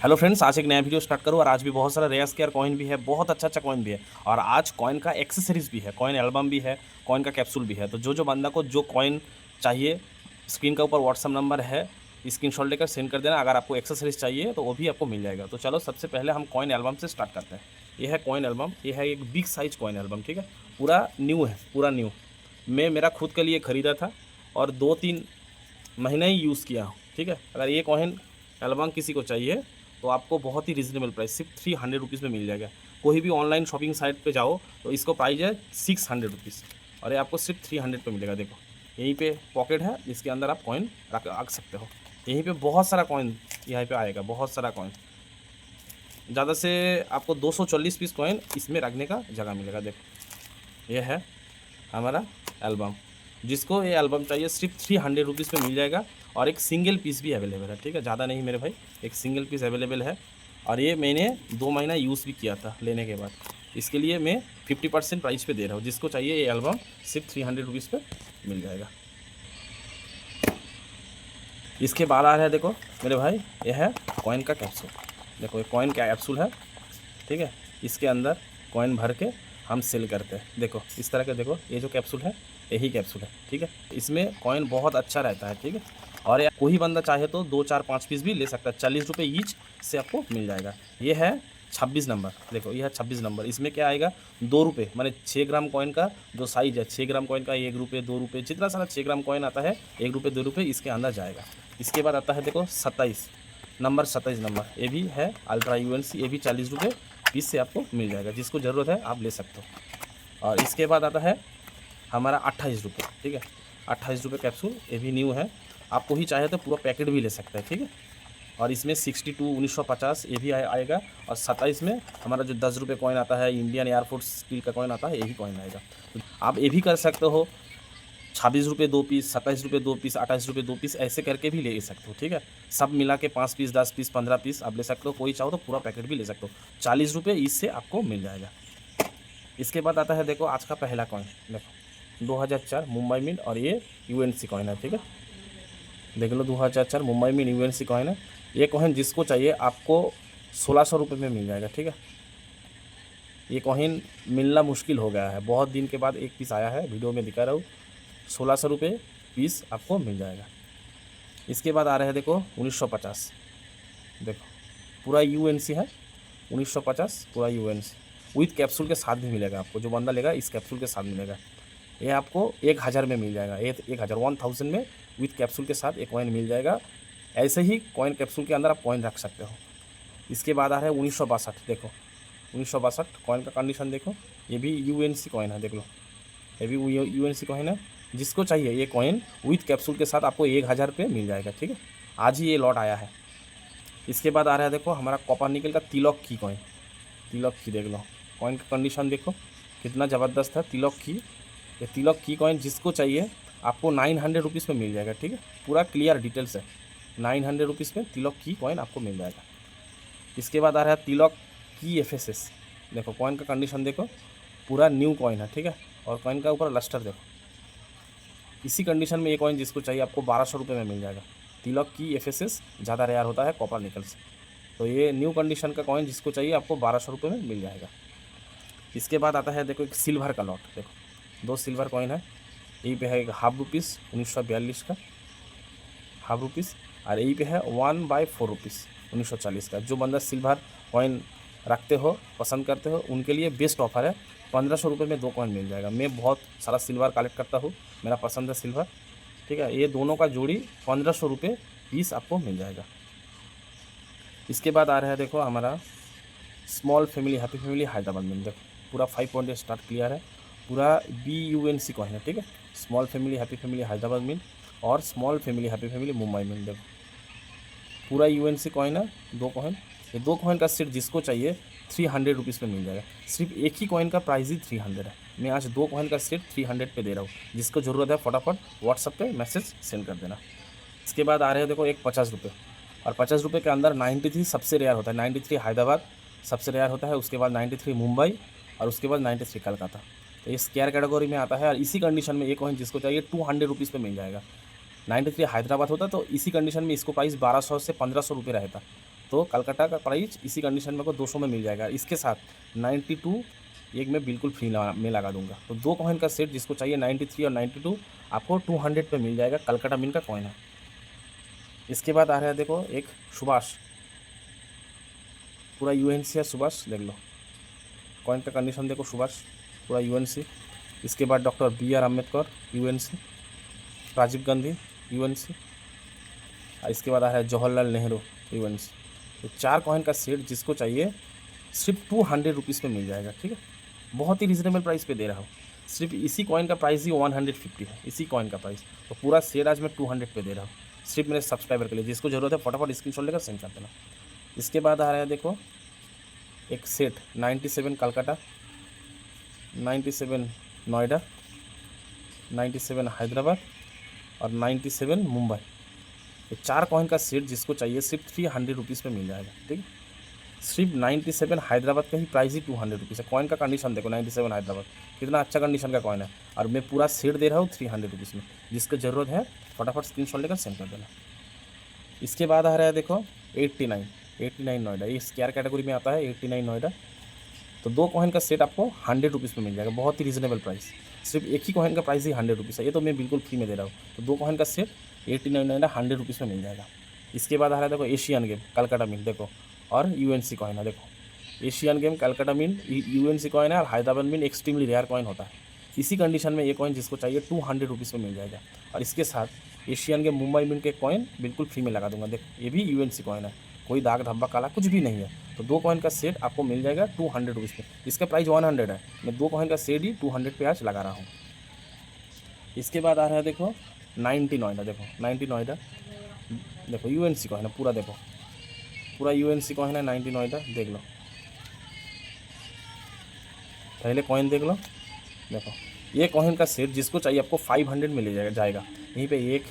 Hello friends, आज एक नया वीडियो स्टार्ट करूँ और आज भी बहुत सारा रेयर स्केयर कॉइन भी है, बहुत अच्छा अच्छा कॉइन भी है और आज कॉइन का एक्सेसरीज भी है, कॉइन एल्बम भी है, कॉइन का कैप्सूल भी है। तो जो जो बंदा को जो कॉइन चाहिए, स्क्रीन का ऊपर व्हाट्सअप नंबर है, स्क्रीनशॉट लेकर सेंड कर देना। अगर आपको एक्सेसरीज चाहिए तो वो भी आपको मिल जाएगा। तो चलो सबसे पहले हम कॉइन एल्बम से स्टार्ट करते हैं। ये है कॉइन एल्बम, ये है एक बिग साइज कॉइन एल्बम, ठीक है। पूरा न्यू है, पूरा न्यू। मैं मेरा खुद के लिए ख़रीदा था और 2-3 महीने ही यूज़ किया हूँ, ठीक है। अगर ये कॉइन एल्बम किसी को चाहिए तो आपको बहुत ही रिजनेबल प्राइस, सिर्फ 300 रुपीज़ में मिल जाएगा। कोई भी ऑनलाइन शॉपिंग साइट पे जाओ तो इसको प्राइस है 600 रुपीज़ और ये आपको सिर्फ 300 पे मिलेगा। देखो यहीं पे पॉकेट है, इसके अंदर आप कॉइन रख सकते हो। यहीं पे बहुत सारा कॉइन यहाँ पे आएगा, बहुत सारा कॉइन। ज़्यादा से आपको 240 पीस कॉइन इसमें रखने का जगह मिलेगा। देखो ये है हमारा एल्बम। जिसको ये एल्बम चाहिए सिर्फ 300 रुपीज़ में मिल जाएगा और एक सिंगल पीस भी अवेलेबल है, ठीक है। ज़्यादा नहीं मेरे भाई, एक सिंगल पीस अवेलेबल है और ये मैंने 2 महीना यूज़ भी किया था लेने के बाद। इसके लिए मैं 50% प्राइस पे दे रहा हूँ। जिसको चाहिए ये एल्बम सिर्फ 300 रुपीज़ पे मिल जाएगा। इसके बाद आ रहा है, देखो मेरे भाई, ये है कॉइन का कैप्सूल। देखो ये कॉइन का कैप्सूल है, ठीक है। इसके अंदर कॉइन भर के हम सेल करते हैं। देखो इस तरह के, देखो ये जो कैप्सूल है यही कैप्सूल है, ठीक है। इसमें कॉइन बहुत अच्छा रहता है, ठीक है। और कोई बंदा चाहे तो 2 4 5 पीस भी ले सकता है। 40 रुपये ईच से आपको मिल जाएगा। ये है 26 नंबर। देखो ये है 26 नंबर। इसमें क्या आएगा, 2 रुपये, माने 6 ग्राम कॉइन का जो साइज है, 6 ग्राम कॉइन का 1 रुपये 2 रुपये, जितना सारा 6 ग्राम कॉइन आता है 1 रुपये 2 रुपये इसके अंदर जाएगा। इसके बाद आता है देखो 27 नंबर, 27 नंबर। ये भी है अल्ट्रा यूएनसी, ये भी 40 रुपये पीस से आपको मिल जाएगा। जिसको ज़रूरत है आप ले सकते हो। और इसके बाद आता है हमारा 28 रुपये, ठीक है। 28 रुपये कैप्सूल, ये भी न्यू है। आपको ही चाहे तो पूरा पैकेट भी ले सकते हैं, ठीक है। और इसमें 62 1950 ये भी आएगा। और 27 में हमारा जो 10 रुपये कॉइन आता है, इंडियन एयरफोर्स स्टील का कॉइन आता है, यही कॉइन आएगा। तो आप ये भी कर सकते हो, 26 रुपये 2 पीस, 27 रुपये 2 पीस, 28 रुपये 2 पीस, ऐसे करके भी ले सकते हो, ठीक है। सब मिला के 5 पीस 10 पीस 15 पीस आप ले सकते हो। कोई चाहो तो पूरा पैकेट भी ले सकते हो। 40 रुपये इससे आपको मिल जाएगा। इसके बाद आता है, देखो आज का पहला कॉइन, देखो 2004 मुंबई मिंट और ये यूएनसी कॉइन है, ठीक है। देख लो 2004 मुंबई मिंट यूएनसी कॉइन है। ये कॉइन जिसको चाहिए आपको 1600 रुपये में मिल जाएगा, ठीक है। ये कॉइन मिलना मुश्किल हो गया है, बहुत दिन के बाद एक पीस आया है, वीडियो में दिखा रहा हूँ। 1600 रुपये पीस आपको मिल जाएगा। इसके बाद आ रहे हैं, देखो 1950। देखो पूरा यूएनसी है, 1950 पूरा यूएनसी विथ कैप्सूल के साथ भी मिलेगा आपको। जो बंदा लेगा इस कैप्सूल के साथ मिलेगा। ये आपको 1000 में मिल जाएगा। 1000 में विथ कैप्सूल के साथ एक कॉइन मिल जाएगा। ऐसे ही कॉइन कैप्सूल के अंदर आप कॉइन रख सकते हो। इसके बाद आ रहा है 1962। देखो 1962 कॉइन का कंडीशन देखो, ये भी यूएनसी कॉइन है, देख लो ये भी यूएनसी कॉइन है। जिसको चाहिए ये कॉइन विथ कैप्सूल के साथ आपको 1000 पे मिल जाएगा, ठीक है। आज ही ये लॉट आया है। इसके बाद आ रहा है, देखो हमारा कॉपर निकल का तिलक की कॉइन। तिलक की देख लो, कॉइन का कंडीशन देखो कितना ज़बरदस्त है। तिलक की, ये तिलक की कॉइन जिसको चाहिए आपको 900 रुपीज़ में मिल जाएगा, ठीक है। पूरा क्लियर डिटेल्स है, 900 रुपीज़ में तिलक की कॉइन आपको मिल जाएगा। इसके बाद आ रहा है तिलक की एफएसएस। देखो कॉइन का कंडीशन देखो, पूरा न्यू कॉइन है, ठीक है। और कॉइन का ऊपर लस्टर देखो। इसी कंडीशन में ये कॉइन जिसको चाहिए आपको 1200 रुपये में मिल जाएगा। तिलक की एफएसएस ज़्यादा रेयर होता है कॉपर निकल से। तो ये न्यू कंडीशन का कॉइन जिसको चाहिए आपको 1200 रुपये में मिल जाएगा। इसके बाद आता है, देखो एक सिल्वर का लॉट। देखो 2 सिल्वर कॉइन है। यहीं पे है एक ½ रुपीस 1942 का ½ रुपीस, और यहीं पे है 1/4 रुपीस 1940 का। जो बंदा सिल्वर कॉइन रखते हो, पसंद करते हो, उनके लिए बेस्ट ऑफर है। 1500 रुपये में 2 कॉइन मिल जाएगा। मैं बहुत सारा सिल्वर कलेक्ट करता हूँ, मेरा पसंद है सिल्वर, ठीक है। ये दोनों का जोड़ी 1500 रुपये पीस आपको मिल जाएगा। इसके बाद आ रहा है, देखो हमारा small family happy family Hyderabad में। देखो पूरा 5 पॉइंट स्टार्ट क्लियर है, पूरा BUNC कॉइन है, ठीक है। Small family happy family Hyderabad में और small family happy family Mumbai में। देखो पूरा UNC कॉइन है, 2 कॉइन। ये 2 कॉइन का सेट जिसको चाहिए 300 रुपीज़ में मिल जाएगा। सिर्फ एक ही कॉइन का प्राइस ही 300 है। मैं आज 2 कॉइन का सेट 300 पे दे रहा हूँ। जिसको ज़रूरत है फटाफट व्हाट्सअप पे मैसेज सेंड कर देना। इसके बाद आ रहे हैं, देखो एक 50 रुपये, और 50 रुपये के अंदर 93 सबसे रेयर होता है। 93 हैदराबाद सबसे रेयर होता है, उसके बाद 93 मुंबई, और उसके बाद 93 कलकत्ता। तो ये स्केयर कैटेगरी में आता है। और इसी कंडीशन में एक कॉइन जिसको चाहिए 200 रुपीज़ पे मिल जाएगा। 93 हैदराबाद होता तो इसी कंडीशन में इसको प्राइस 1200 से 1500 रुपये रहता। तो कलकत्ता का प्राइस इसी कंडीशन में को 200 में मिल जाएगा। इसके साथ 92 एक मैं बिल्कुल फ्री में लगा दूंगा। तो 2 कॉइन का सेट जिसको चाहिए 93 और 92 आपको 200 पे मिल जाएगा। कलकत्ता मिंट का कॉइन है। इसके बाद आ रहा है देखो एक सुभाष, पूरा यूएनसी है सुभाष, देख लो कॉइन का कंडीशन देखो, सुभाष पूरा यूएनसी। इसके बाद doctor BR Ambedkar UNC, Rajiv Gandhi UNC, और इसके बाद आ रहा है जवाहरलाल नेहरू यूएनसी। तो 4 कॉइन का सेट जिसको चाहिए सिर्फ 200 रुपीज़ में मिल जाएगा। ठीक है, बहुत ही रिजनेबल प्राइस पे दे रहा हूँ। सिर्फ इसी कॉइन का प्राइस ही 150 है, इसी कॉइन का प्राइस। तो पूरा सेट आज मैं 200 पे दे रहा हूँ सिर्फ मेरे सब्सक्राइबर के लिए। जिसको ज़रूरत है फटाफट स्क्रीनशॉट लेकर सेंड कर देना। इसके बाद आ रहा है देखो एक सेट 97 कलकत्ता, 97 नोएडा, 97 हैदराबाद और 97 मुंबई। ये 4 कॉइन का सेट जिसको चाहिए सिर्फ 300 रुपीज़ में मिल जाएगा। ठीक है, सिर्फ 97 हैदराबाद का ही प्राइस ही 200 रुपीज़ है। कॉइन का कंडीशन देखो 97 हैदराबाद कितना अच्छा कंडीशन का कॉइन है, और मैं पूरा सेट दे रहा हूँ 300 रुपीज़ में। जिसको ज़रूरत है फटाफट स्क्रीनशॉट लेकर सेंड कर देना। इसके बाद आ रहा है देखो 89 नोएडा, ये स्क्वायर कैटेगरी में आता है 89 नोएडा। तो 2 कॉइन का सेट आपको 100 रुपीज़ में मिल जाएगा, बहुत ही रिजनेबल प्राइस। सिर्फ एक ही कॉइन का प्राइस ही 100 रुपीज़ है, ये तो मैं बिल्कुल फ्री में दे रहा हूँ। तो 2 कॉइन का सेट 89 नोएडा 100 रुपीज़ में मिल जाएगा। इसके बाद आ रहा है देखो एशियन गेम कलकत्ता मिंट देखो, और यूएनसी कॉइन है देखो। Asian game Calcutta mint UNC coin है, और Hyderabad mint extremely rare coin होता है। इसी कंडीशन में ये कॉइन जिसको चाहिए 200 रुपीज़ में मिल जाएगा। और इसके साथ एशियन गेम मुंबई मिंट के कॉइन बिल्कुल फ्री में लगा दूंगा। देखो ये भी यूएनसी कॉइन है, कोई दाग धब्बा काला कुछ भी नहीं है। तो 2 कॉइन का सेट आपको मिल जाएगा 200 रुपीज़ में। इसका प्राइस 100 है, मैं 2 कॉइन का सेट ही 200 पे आज लगा रहा हूँ। इसके बाद आ रहा है देखो 90 नोएडा, देखो 90 नोएडा देखो यूएनसी कॉइन है पूरा, देखो पूरा यूएनसी कॉइन है 90 नोएडा। देख लो पहले कॉइन देख लो, देखो ये कॉइन का सेट जिसको चाहिए आपको 500 में ले जाएगा। यहीं पे 1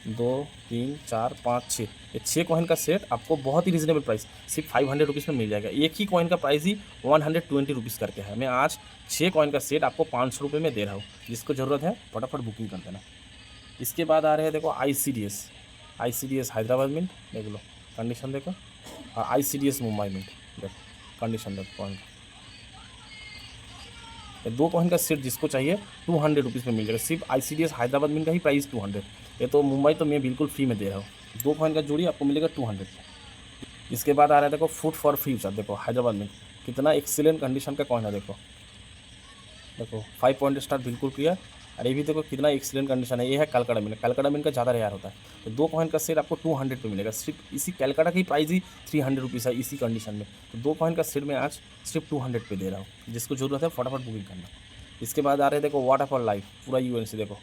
2 3 4 5 6, ये 6 कॉइन का सेट आपको बहुत ही रिजनेबल प्राइस सिर्फ 500 रुपीज़ में मिल जाएगा। एक ही कॉइन का प्राइस ही 120 रुपीज़ करके है। मैं आज 6 कॉइन का सेट आपको 500 रुपये में दे रहा हूँ। जिसको ज़रूरत है फटाफट बुकिंग कर देना। इसके बाद आ रहे हैं देखो ICDS हैदराबाद मिंट, देख लो कंडीशन देखो, और ICDS मुंबई मिंट देखो कंडीशन देखो। कॉइन 2 कॉइन का सेट जिसको चाहिए 200 रुपीज़ में मिल जाएगा। सिर्फ ICDS हैदराबाद मिंट का ही प्राइस 200। ये तो मुंबई तो मैं बिल्कुल फ्री में दे रहा हूँ। 2 कॉइन का जोड़ी आपको मिलेगा 200। इसके बाद आ रहा है देखो फूड फॉर फ्यूचर, देखो हैदराबाद में कितना एक्सीलेंट कंडीशन का कॉइन है। देखो 5 पॉइंट स्टार बिल्कुल क्लियर, और ये भी देखो कितना एक्सीलेंट कंडीशन है। ये है कलकत्ता मिंट का ज़्यादा रेयर होता है। तो 2 कॉइन का सेट आपको 200 पे मिलेगा। सिर्फ इसी कलकत्ता की प्राइस ही 300 रुपीज़ है इसी कंडीशन में। तो 2 कॉइन का सेट मैं आज सिर्फ 200 पे दे रहा हूँ। जिसको ज़रूरत है फटाफट बुकिंग करना। इसके बाद आ रहे हैं देखो वाटरफॉल लाइफ, पूरा यूएनसी देखो,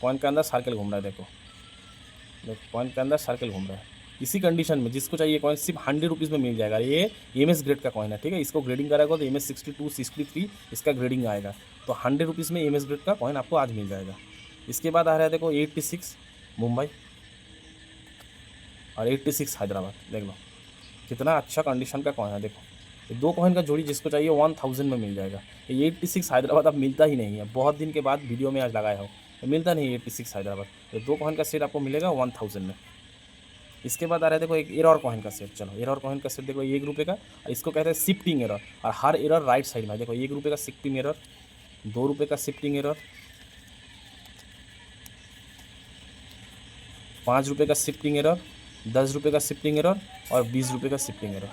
कॉइन के अंदर सर्कल घूम रहा है। देखो कॉइन के अंदर सर्कल घूम रहा है। इसी कंडीशन में जिसको चाहिए कॉइन सिर्फ 100 रुपीज़ में मिल जाएगा। ये MS ग्रेड का कॉइन है। ठीक है, इसको ग्रेडिंग कराएगा तो MS 62 63 इसका ग्रेडिंग आएगा। तो 100 रुपीज़ में MS ग्रेड का कॉइन आपको आज मिल जाएगा। इसके बाद आ रहा है देखो 86 मुंबई और 86 हैदराबाद, देख लो कितना अच्छा कंडीशन का कॉइन है। देखो ये 2 कॉइन का जोड़ी जिसको चाहिए 1000 में मिल जाएगा। ये 86 हैदराबाद अब मिलता ही नहीं है, बहुत दिन के बाद वीडियो में आज लगाया हो, मिलता नहीं है 86 हैदराबाद। ये 2 कॉइन का सेट आपको मिलेगा 1000 में। इसके बाद आ रहा है देखो एक एरर कॉइन का सेट। चलो एरर कॉइन का सेट देखो, 1 रुपये का, इसको कहते हैं शिफ्टिंग एरर, और हर एरर राइट साइड में। देखो 1 रुपये का शिफ्टिंग एरर, 2 रुपये का शिफ्टिंग एरर, 5 रुपये का शिफ्टिंग एरर, 10 रुपये का शिफ्टिंग एरर और 20 रुपये का शिफ्टिंग एरर।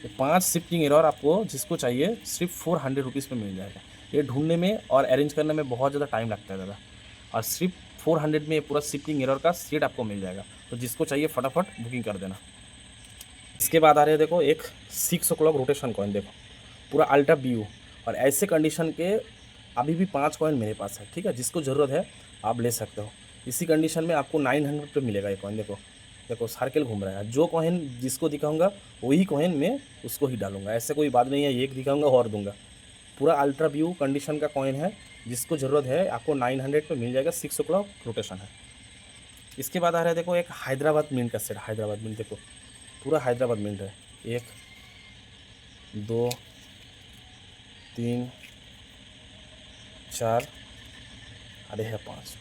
तो 5 शिफ्टिंग एरर आपको जिसको चाहिए सिर्फ 400 रुपीज़ में मिल जाएगा। ये ढूंढने में और अरेंज करने में बहुत ज़्यादा टाइम लगता है दादा, और सिर्फ 400 में पूरा शिफ्टिंग एरर का सेट आपको मिल जाएगा। तो जिसको चाहिए फटाफट बुकिंग कर देना। इसके बाद आ रहे हैं देखो एक 6 o'clock रोटेशन कॉइन, देखो पूरा अल्ट्रा BU, और ऐसे कंडीशन के अभी भी 5 कॉइन मेरे पास है। ठीक है, जिसको ज़रूरत है आप ले सकते हो। इसी कंडीशन में आपको 900 पे मिलेगा ये कॉइन। देखो सर्कल घूम रहा है। जो कॉइन जिसको दिखाऊंगा वही कॉइन मैं उसको ही डालूंगा, ऐसे कोई बात नहीं है एक दिखाऊंगा और दूंगा। पूरा अल्ट्रा BU कंडीशन का कॉइन है, जिसको ज़रूरत है आपको 900 पे मिल जाएगा। 6 o'clock रोटेशन है। इसके बाद आ रहा है देखो एक हैदराबाद मिंट का सेट। हैदराबाद मिंट देखो पूरा हैदराबाद मिंट है, 1 2 3 4 अरे है 5।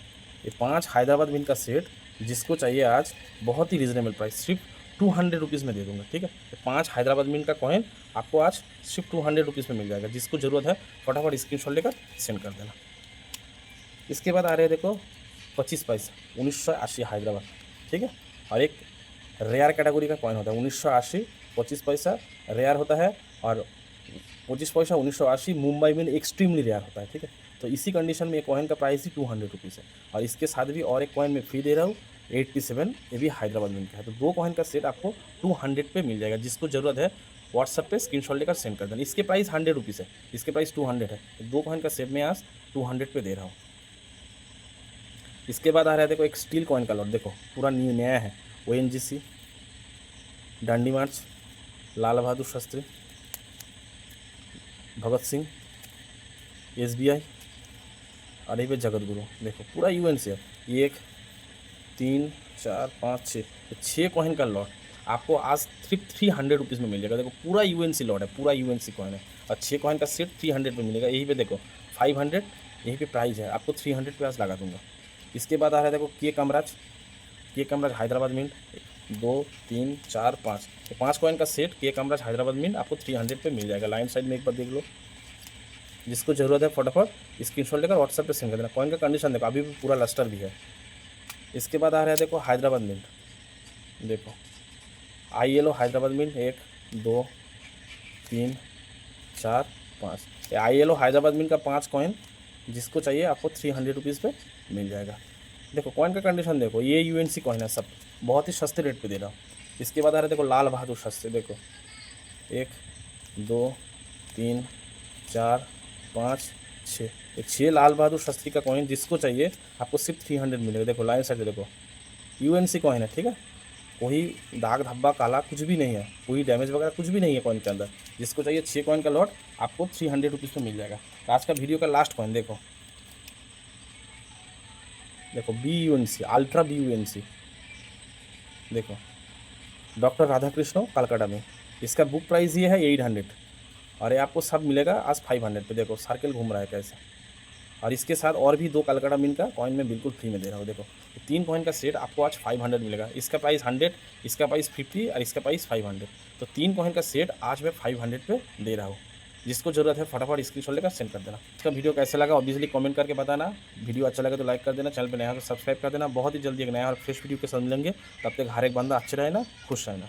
ये 5 हैदराबाद मिंट का सेट जिसको चाहिए आज बहुत ही रिजनेबल प्राइस सिर्फ 200 रुपीज़ में दे दूँगा, ठीक है। तो 5 हैदराबाद मिंट का कॉइन आपको आज सिर्फ 200 रुपीज़ में मिल जाएगा। जिसको ज़रूरत है फटाफट स्क्रीनशॉट लेकर सेंड कर देना। इसके बाद आ रहे हैं देखो 25 पैसा 1980 हैदराबाद, ठीक है। और एक रेयर कैटेगरी का कॉइन होता है 1980 25 पैसा रेयर होता है, और 25 पैसा 1980 मुंबई में एक्सट्रीमली रेयर होता है, ठीक है। तो इसी कंडीशन में ये कॉइन का प्राइस ही 200 रुपीज़ है। और इसके साथ भी और एक कॉइन में फ्री दे रहा हूँ 87, ये भी हैदराबाद मिंट का है। तो 2 कॉइन का सेट आपको 200 पे मिल जाएगा। जिसको ज़रूरत है व्हाट्सएप पे स्क्रीनशॉट लेकर सेंड कर देना। इसके प्राइस 100 रुपीज़ है, इसके प्राइस 200 है। तो 2 कॉइन का सेट मैं आज 200 पे दे रहा हूँ। इसके बाद आ रहा है देखो एक स्टील कॉइन का लॉट, देखो पूरा न्यू नया है। ONGC, डांडी मार्च, लाल बहादुर शास्त्री, भगत सिंह, SBI और ये पे जगत गुरु, देखो पूरा UNC है। 1 3 4 5 6, 6 कॉइन का लॉट आपको आज सिर्फ 300 रुपीज़ में मिल जाएगा। देखो पूरा UNC लॉट है, पूरा UNC कॉइन है, और 6 कॉइन का सेट 300 पे मिलेगा। यहीं पे देखो 500 यहीं पे प्राइस है, आपको 300 पे आज लगा दूंगा। इसके बाद आ रहा है देखो के कामराज हैदराबाद मिंट 2 3 4 5, 5 कॉइन का सेट के कामराज हैदराबाद मिंट आपको 300 पे मिल जाएगा। लाइन साइड में एक बार देख लो। जिसको ज़रूरत है फटाफट स्क्रीनशॉट लेकर व्हाट्सएप पे सेंड कर देना। कॉइन का कंडीशन देखो अभी भी पूरा लस्टर भी है। इसके बाद आ रहा है देखो हैदराबाद मिंट, देखो ILO Hyderabad mint 1 2 3 4 5, ILO Hyderabad mint का 5 कॉइन जिसको चाहिए आपको 300 रुपीज़ पे मिल जाएगा। देखो कॉइन का कंडीशन देखो, ये UNC कॉइन है, सब बहुत ही सस्ते रेट पे दे रहा हूँ। इसके बाद आ रहा है देखो लाल बहादुर शास्त्री, देखो 1 2 3 4 5 6, 6 लाल बहादुर शास्त्री का कॉइन जिसको चाहिए आपको सिर्फ 300 मिलेगा। देखो लाइन साइड देखो UNC कॉइन है, ठीक है। कोई दाग धब्बा काला कुछ भी नहीं है, कोई डैमेज वगैरह कुछ भी नहीं है कॉइन के अंदर। जिसको चाहिए 6 कॉइन का लॉट आपको 300 रुपीज़ में मिल जाएगा। तो आज का वीडियो का लास्ट कॉइन देखो BUNC अल्ट्रा BUNC, देखो डॉक्टर राधाकृष्ण कलकत्ता में। इसका बुक प्राइस ये है 800, और ये आपको सब मिलेगा आज 500 पे। देखो सर्कल घूम रहा है कैसे। और इसके साथ और भी 2 कलकत्ता मिंट का कॉइन में बिल्कुल फ्री में दे रहा हूँ। देखो 3 कॉइन का सेट आपको आज 500 मिलेगा। इसका प्राइस 100, इसका प्राइस 50 और इसका प्राइस 500। तो 3 कॉइन का सेट आज मैं 500 पे दे रहा हूँ। जिसको ज़रूरत है फटाफट स्क्रीनशॉट लेकर सेंड कर देना। इसका वीडियो कैसा लगा ऑब्वियसली कमेंट करके बताना। वीडियो अच्छा लगा तो लाइक कर देना, चैनल पे नया हो तो सब्सक्राइब कर देना। बहुत ही जल्दी एक नया और फ्रेश वीडियो के साथ मिलेंगे। तब तक हर एक बंदा अच्छे रहना, खुश रहना।